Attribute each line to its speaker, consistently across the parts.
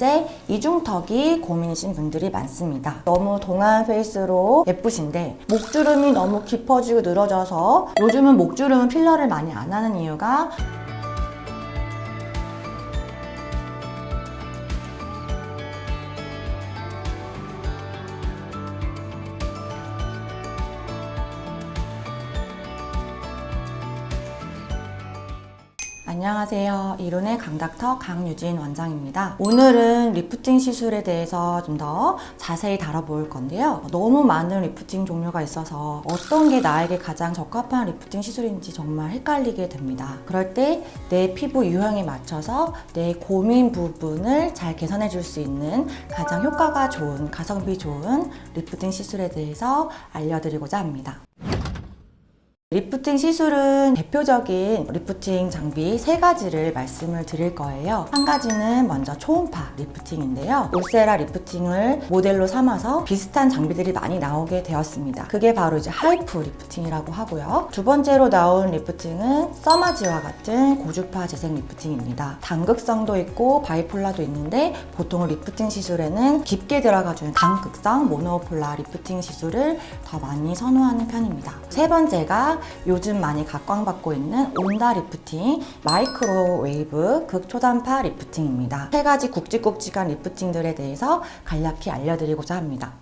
Speaker 1: 번째, 이중턱이 고민이신 분들이 많습니다. 너무 동안 페이스로 예쁘신데 목주름이 너무 깊어지고 늘어져서 요즘은 목주름 필러를 많이 안 하는 이유가 안녕하세요. 이론의 강닥터 강유진 원장입니다. 오늘은 리프팅 시술에 대해서 좀 더 자세히 다뤄볼 건데요. 너무 많은 리프팅 종류가 있어서 어떤 게 나에게 가장 적합한 리프팅 시술인지 정말 헷갈리게 됩니다. 그럴 때 내 피부 유형에 맞춰서 내 고민 부분을 잘 개선해 줄 수 있는 가장 효과가 좋은, 가성비 좋은 리프팅 시술에 대해서 알려드리고자 합니다. 리프팅 시술은 대표적인 리프팅 장비 3가지를 말씀을 드릴 거예요. 한 가지는 먼저 초음파 리프팅인데요. 울세라 리프팅을 모델로 삼아서 비슷한 장비들이 많이 나오게 되었습니다. 그게 바로 이제 하이프 리프팅이라고 하고요. 두 번째로 나온 리프팅은 써마지와 같은 고주파 재생 리프팅입니다. 단극성도 있고 바이폴라도 있는데 보통 리프팅 시술에는 깊게 들어가주는 단극성 모노폴라 리프팅 시술을 더 많이 선호하는 편입니다. 세 번째가 요즘 많이 각광받고 있는 온다 리프팅, 마이크로웨이브 극초단파 리프팅입니다. 3가지 굵직굵직한 리프팅들에 대해서 간략히 알려드리고자 합니다.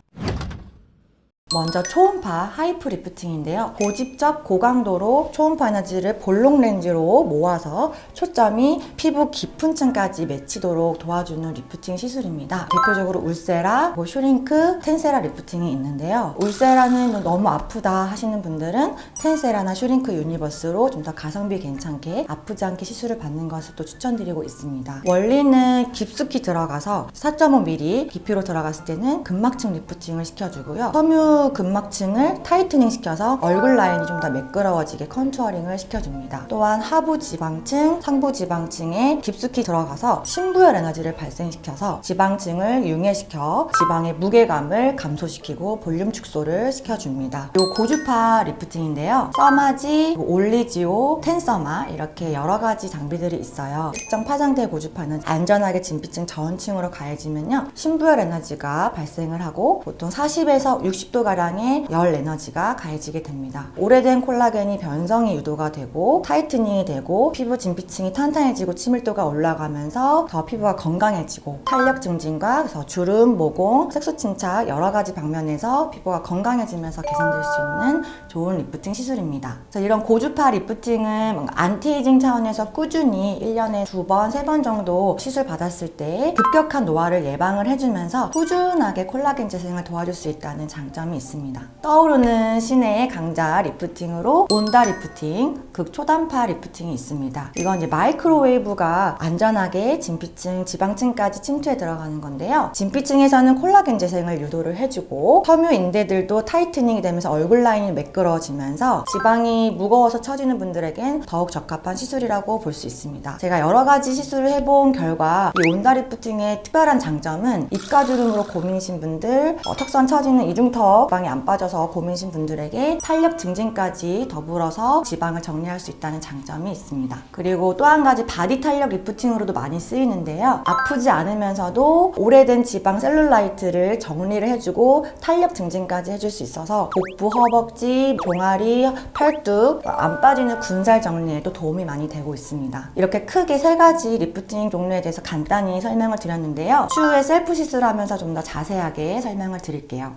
Speaker 1: 먼저 초음파 하이프 리프팅인데요. 고집적 고강도로 초음파 에너지를 볼록 렌즈로 모아서 초점이 피부 깊은 층까지 맺히도록 도와주는 리프팅 시술입니다. 대표적으로 울세라, 슈링크, 텐세라 리프팅이 있는데요. 울세라는 너무 아프다 하시는 분들은 텐세라나 슈링크 유니버스로 좀 더 가성비 괜찮게 아프지 않게 시술을 받는 것을 또 추천드리고 있습니다. 원리는 깊숙이 들어가서 4.5mm 깊이로 들어갔을 때는 근막층 리프팅을 시켜주고요. 섬유 근막층을 타이트닝 시켜서 얼굴 라인이 좀 더 매끄러워지게 컨투어링을 시켜줍니다. 또한 하부 지방층, 상부 지방층에 깊숙이 들어가서 신부열 에너지를 발생시켜서 지방층을 융해시켜 지방의 무게감을 감소시키고 볼륨 축소를 시켜줍니다. 이 고주파 리프팅인데요. 써마지, 올리지오, 텐서마 이렇게 여러 가지 장비들이 있어요. 특정 파장대 고주파는 안전하게 진피층 전층으로 가해지면요. 신부열 에너지가 발생을 하고 보통 40에서 60도 가량의 열 에너지가 가해지게 됩니다. 오래된 콜라겐이 변성이 유도가 되고 타이트닝이 되고 피부 진피층이 탄탄해지고 치밀도가 올라가면서 더 피부가 건강해지고 탄력 증진과 주름, 모공, 색소 침착 여러 가지 방면에서 피부가 건강해지면서 개선될 수 있는 좋은 리프팅 시술입니다. 이런 고주파 리프팅은 안티에이징 차원에서 꾸준히 1년에 2번, 3번 정도 시술 받았을 때 급격한 노화를 예방을 해주면서 꾸준하게 콜라겐 재생을 도와줄 수 있다는 장점이 있습니다. 떠오르는 시내의 강자 리프팅으로 온다 리프팅, 극초단파 리프팅이 있습니다. 이건 이제 마이크로웨이브가 안전하게 진피층, 지방층까지 침투해 들어가는 건데요. 진피층에서는 콜라겐 재생을 유도를 해주고 섬유 인대들도 타이트닝이 되면서 얼굴 라인이 매끄러워지면서 지방이 무거워서 처지는 분들에겐 더욱 적합한 시술이라고 볼 수 있습니다. 제가 여러 가지 시술을 해본 결과 이 온다 리프팅의 특별한 장점은 입가주름으로 고민이신 분들, 턱선 처지는 이중턱 지방이 안 빠져서 고민이신 분들에게 탄력 증진까지 더불어서 지방을 정리할 수 있다는 장점이 있습니다. 그리고 또 한 가지 바디 탄력 리프팅으로도 많이 쓰이는데요. 아프지 않으면서도 오래된 지방 셀룰라이트를 정리를 해주고 탄력 증진까지 해줄 수 있어서 복부, 허벅지, 종아리, 팔뚝 안 빠지는 군살 정리에도 도움이 많이 되고 있습니다. 이렇게 크게 3가지 리프팅 종류에 대해서 간단히 설명을 드렸는데요. 추후에 셀프 시술하면서 좀 더 자세하게 설명을 드릴게요.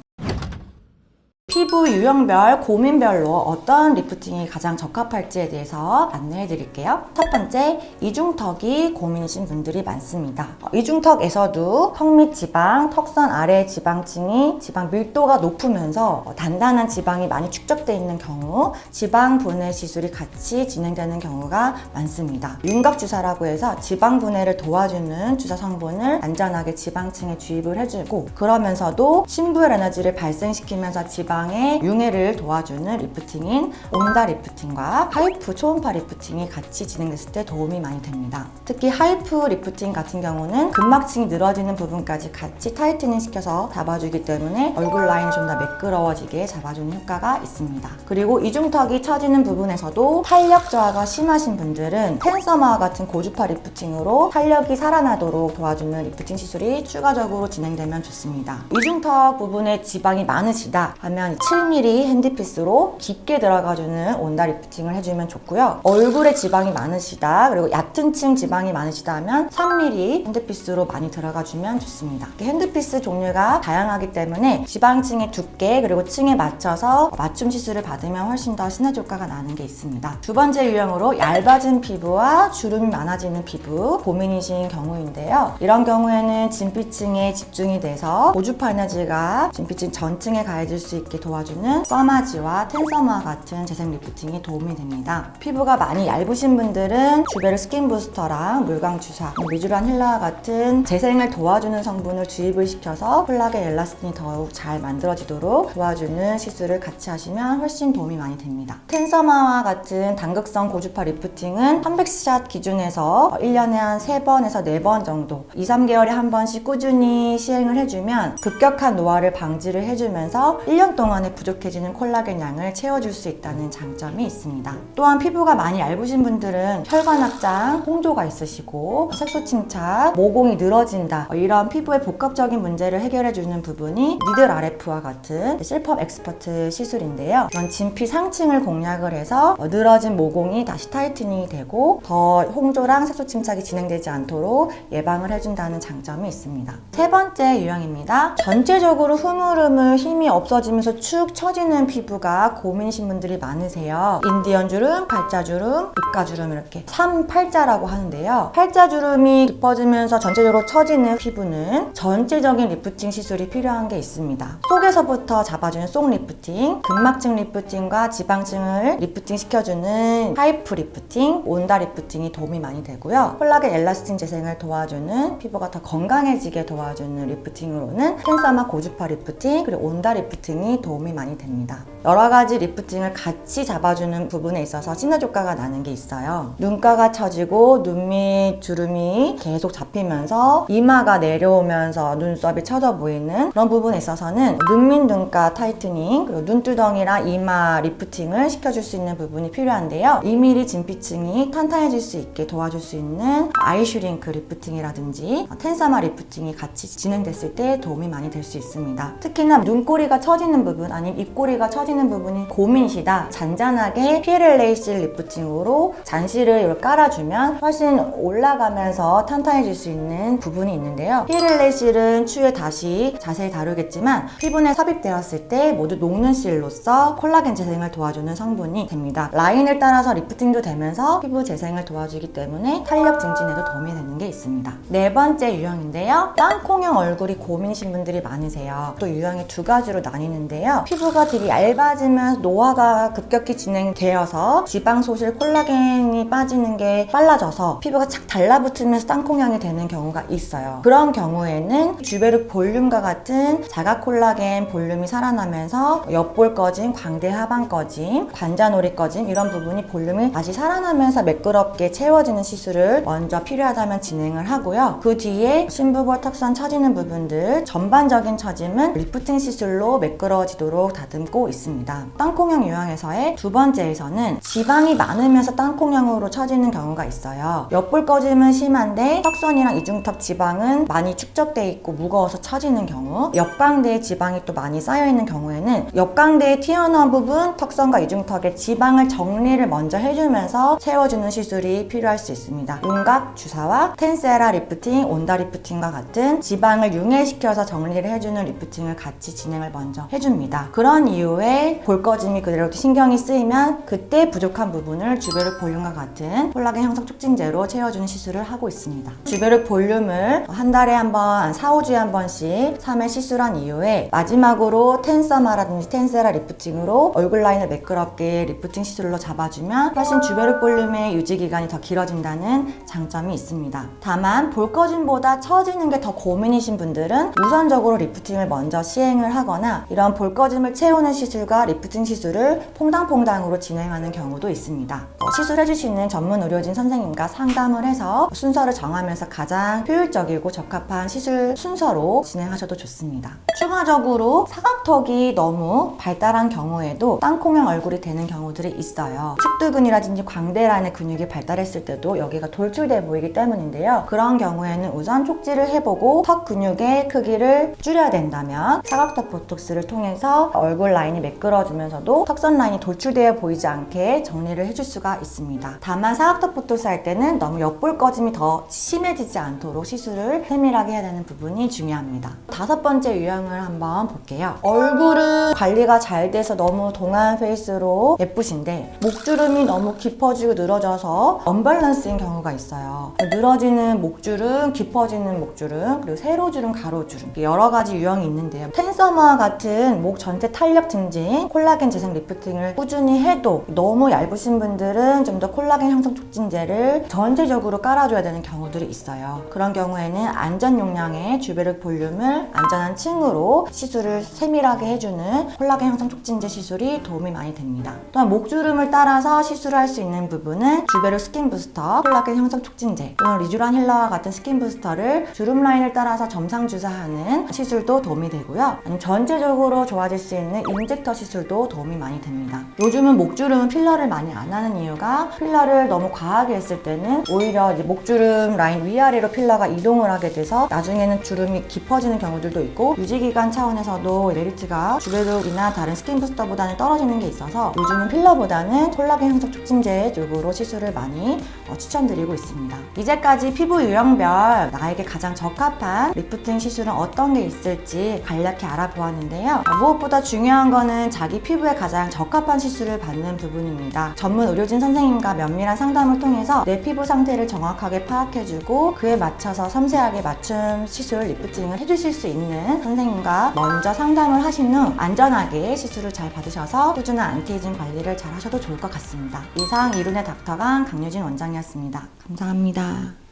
Speaker 1: 피부 유형별, 고민별로 어떤 리프팅이 가장 적합할지에 대해서 안내해 드릴게요. 첫 번째, 이중턱이 고민이신 분들이 많습니다. 이중턱에서도 턱 밑 지방, 턱선 아래 지방층이 지방 밀도가 높으면서 단단한 지방이 많이 축적되어 있는 경우 지방 분해 시술이 같이 진행되는 경우가 많습니다. 윤곽주사라고 해서 지방 분해를 도와주는 주사 성분을 안전하게 지방층에 주입을 해주고 그러면서도 신부열 에너지를 발생시키면서 지방 지방의 융해를 도와주는 리프팅인 온다 리프팅과 하이프 초음파 리프팅이 같이 진행됐을 때 도움이 많이 됩니다. 특히 하이프 리프팅 같은 경우는 근막층이 늘어지는 부분까지 같이 타이트닝 시켜서 잡아주기 때문에 얼굴 라인이 좀 더 매끄러워지게 잡아주는 효과가 있습니다. 그리고 이중턱이 처지는 부분에서도 탄력 저하가 심하신 분들은 텐서마와 같은 고주파 리프팅으로 탄력이 살아나도록 도와주는 리프팅 시술이 추가적으로 진행되면 좋습니다. 이중턱 부분에 지방이 많으시다 하면 7mm 핸드피스로 깊게 들어가주는 온다 리프팅을 해주면 좋고요. 얼굴에 지방이 많으시다, 그리고 얕은 층 지방이 많으시다 하면 3mm 핸드피스로 많이 들어가주면 좋습니다. 핸드피스 종류가 다양하기 때문에 지방층의 두께 그리고 층에 맞춰서 맞춤 시술을 받으면 훨씬 더 시너지 효과가 나는 게 있습니다. 두 번째 유형으로 얇아진 피부와 주름이 많아지는 피부 고민이신 경우인데요. 이런 경우에는 진피층에 집중이 돼서 고주파 에너지가 진피층 전층에 가해질 수 있게 도와주는 써마지와 텐서마와 같은 재생 리프팅이 도움이 됩니다. 피부가 많이 얇으신 분들은 주베르 스킨 부스터랑 물광 주사, 미주란 힐러와 같은 재생을 도와주는 성분을 주입을 시켜서 콜라겐 엘라스틴이 더욱 잘 만들어지도록 도와주는 시술을 같이 하시면 훨씬 도움이 많이 됩니다. 텐서마와 같은 단극성 고주파 리프팅은 300샷 기준에서 1년에 한 3번에서 4번 정도 2-3개월에 한 번씩 꾸준히 시행을 해주면 급격한 노화를 방지를 해주면서 1년 동안에 부족해지는 콜라겐 양을 채워줄 수 있다는 장점이 있습니다. 또한 피부가 많이 얇으신 분들은 혈관 확장, 홍조가 있으시고 색소 침착, 모공이 늘어진다, 이런 피부의 복합적인 문제를 해결해주는 부분이 니들 RF와 같은 실펌 엑스퍼트 시술인데요. 이런 진피 상층을 공략을 해서 늘어진 모공이 다시 타이트닝이 되고 더 홍조랑 색소 침착이 진행되지 않도록 예방을 해준다는 장점이 있습니다. 세 번째 유형입니다. 전체적으로 흐물흐물 힘이 없어지면서 축 처지는 피부가 고민이신 분들이 많으세요. 인디언 주름, 팔자주름, 입가주름 이렇게 3팔자라고 하는데요. 팔자주름이 깊어지면서 전체적으로 처지는 피부는 전체적인 리프팅 시술이 필요한 게 있습니다. 속에서부터 잡아주는 속 리프팅, 근막층 리프팅과 지방층을 리프팅 시켜주는 하이프 리프팅, 온다 리프팅이 도움이 많이 되고요. 콜라겐 엘라스틴 재생을 도와주는 피부가 더 건강해지게 도와주는 리프팅으로는 텐서마 고주파 리프팅, 그리고 온다 리프팅이 도움이 많이 됩니다. 여러 가지 리프팅을 같이 잡아주는 부분에 있어서 시너지 효과가 나는 게 있어요. 눈가가 처지고 눈밑 주름이 계속 잡히면서 이마가 내려오면서 눈썹이 처져 보이는 그런 부분에 있어서는 눈밑 눈가 타이트닝, 그리고 눈두덩이랑 이마 리프팅을 시켜줄 수 있는 부분이 필요한데요. 2mm 진피층이 탄탄해질 수 있게 도와줄 수 있는 아이 슈링크 리프팅이라든지 텐서마 리프팅이 같이 진행됐을 때 도움이 많이 될 수 있습니다. 특히나 눈꼬리가 처지는 부분, 아니면 입꼬리가 처지는 부분이 고민이시다, 잔잔하게 피에렐레이실 리프팅으로 잔실을 이렇게 깔아주면 훨씬 올라가면서 탄탄해질 수 있는 부분이 있는데요. 피에렐레이실은 추후에 다시 자세히 다루겠지만 피부에 삽입되었을 때 모두 녹는 실로서 콜라겐 재생을 도와주는 성분이 됩니다. 라인을 따라서 리프팅도 되면서 피부 재생을 도와주기 때문에 탄력 증진에도 도움이 되는 게 있습니다. 네 번째 유형인데요. 땅콩형 얼굴이 고민이신 분들이 많으세요. 또 유형이 두 가지로 나뉘는데요. 피부가 되게 얇아지면서 노화가 급격히 진행되어서 지방 소실 콜라겐이 빠지는 게 빨라져서 피부가 착 달라붙으면서 땅콩형이 되는 경우가 있어요. 그런 경우에는 주베르 볼륨과 같은 자가 콜라겐 볼륨이 살아나면서 옆볼 꺼짐, 광대 하방 꺼짐, 관자놀이 꺼짐 이런 부분이 볼륨이 다시 살아나면서 매끄럽게 채워지는 시술을 먼저 필요하다면 진행을 하고요. 그 뒤에 심부볼 턱선 처지는 부분들 전반적인 처짐은 리프팅 시술로 매끄러워지도록 다듬고 있습니다. 땅콩형 유형에서의 두 번째에서는 지방이 많으면서 땅콩형으로 처지는 경우가 있어요. 옆볼 꺼짐은 심한데 턱선이랑 이중턱 지방은 많이 축적돼 있고 무거워서 처지는 경우, 옆광대에 지방이 또 많이 쌓여있는 경우에는 옆광대에 튀어나온 부분, 턱선과 이중턱의 지방을 정리를 먼저 해주면서 채워주는 시술이 필요할 수 있습니다. 윤곽 주사와 텐세라 리프팅, 온다 리프팅과 같은 지방을 융해시켜서 정리를 해주는 리프팅을 같이 진행을 먼저 해줍니다. 그런 이후에 볼 꺼짐이 그대로 신경이 쓰이면 그때 부족한 부분을 주베르 볼륨과 같은 콜라겐 형성 촉진제로 채워주는 시술을 하고 있습니다. 주베르 볼륨을 한 달에 한 번, 4-5주에 한 번씩 3회 시술한 이후에 마지막으로 텐서마라든지 텐세라 리프팅으로 얼굴 라인을 매끄럽게 리프팅 시술로 잡아주면 훨씬 주베르 볼륨의 유지 기간이 더 길어진다는 장점이 있습니다. 다만 볼 꺼짐보다 처지는 게 더 고민이신 분들은 우선적으로 리프팅을 먼저 시행을 하거나 이런 볼 볼거짐을 채우는 시술과 리프팅 시술을 퐁당퐁당으로 진행하는 경우도 있습니다. 시술해주시는 전문 의료진 선생님과 상담을 해서 순서를 정하면서 가장 효율적이고 적합한 시술 순서로 진행하셔도 좋습니다. 추가적으로 사각턱이 너무 발달한 경우에도 땅콩형 얼굴이 되는 경우들이 있어요. 측두근이라든지 광대란의 근육이 발달했을 때도 여기가 돌출돼 보이기 때문인데요. 그런 경우에는 우선 촉지를 해보고 턱 근육의 크기를 줄여야 된다면 사각턱 보톡스를 통해서 얼굴 라인이 매끄러지면서도 턱선 라인이 돌출되어 보이지 않게 정리를 해줄 수가 있습니다. 다만 사각턱 보톡스 할 때는 너무 옆볼 꺼짐이 더 심해지지 않도록 시술을 세밀하게 해야 되는 부분이 중요합니다. 5번째 유형을 한번 볼게요. 얼굴은 관리가 잘 돼서 너무 동안 페이스로 예쁘신데 목주름이 너무 깊어지고 늘어져서 언밸런스인 경우가 있어요. 늘어지는 목주름, 깊어지는 목주름, 그리고 세로주름, 가로주름 여러 가지 유형이 있는데요. 텐서머와 같은 목 전체 탄력 증진, 콜라겐 재생 리프팅을 꾸준히 해도 너무 얇으신 분들은 좀 더 콜라겐 형성 촉진제를 전체적으로 깔아줘야 되는 경우들이 있어요. 그런 경우에는 안전 용량의 주베르 볼륨을 안전한 층으로 시술을 세밀하게 해주는 콜라겐 형성 촉진제 시술이 도움이 많이 됩니다. 또한 목주름을 따라서 시술을 할 수 있는 부분은 주베르 스킨 부스터, 콜라겐 형성 촉진제 또는 리쥬란 힐러와 같은 스킨 부스터를 주름 라인을 따라서 점상 주사하는 시술도 도움이 되고요. 아니면 전체적으로 좋아질 수 있는 인젝터 시술도 도움이 많이 됩니다. 요즘은 목주름은 필러를 많이 안 하는 이유가 필러를 너무 과하게 했을 때는 오히려 이제 목주름 라인 위아래로 필러가 이동을 하게 돼서 나중에는 주름이 깊어지는 경우들도 있고 유지기간 차원에서도 메리트가 주베르이나 다른 스킨 부스터보다는 떨어지는 게 있어서 요즘은 필러보다는 콜라겐 형성 촉진제 쪽으로 시술을 많이 추천드리고 있습니다. 이제까지 피부 유형별 나에게 가장 적합한 리프팅 시술은 어떤 게 있을지 간략히 알아보았는데요. 무엇보다 중요한 거는 자기 피부에 가장 적합한 시술을 받는 부분입니다. 전문 의료진 선생님과 면밀한 상담을 통해서 내 피부 상태를 정확하게 파악해주고 그에 맞춰서 섬세하게 맞춤 시술 리프팅을 해주실 수 있는 선생님과 먼저 상담을 하신 후 안전하게 시술을 잘 받으셔서 꾸준한 안티에이징 관리를 잘 하셔도 좋을 것 같습니다. 이상 이룬의 닥터강 강유진 원장이었습니다. 감사합니다.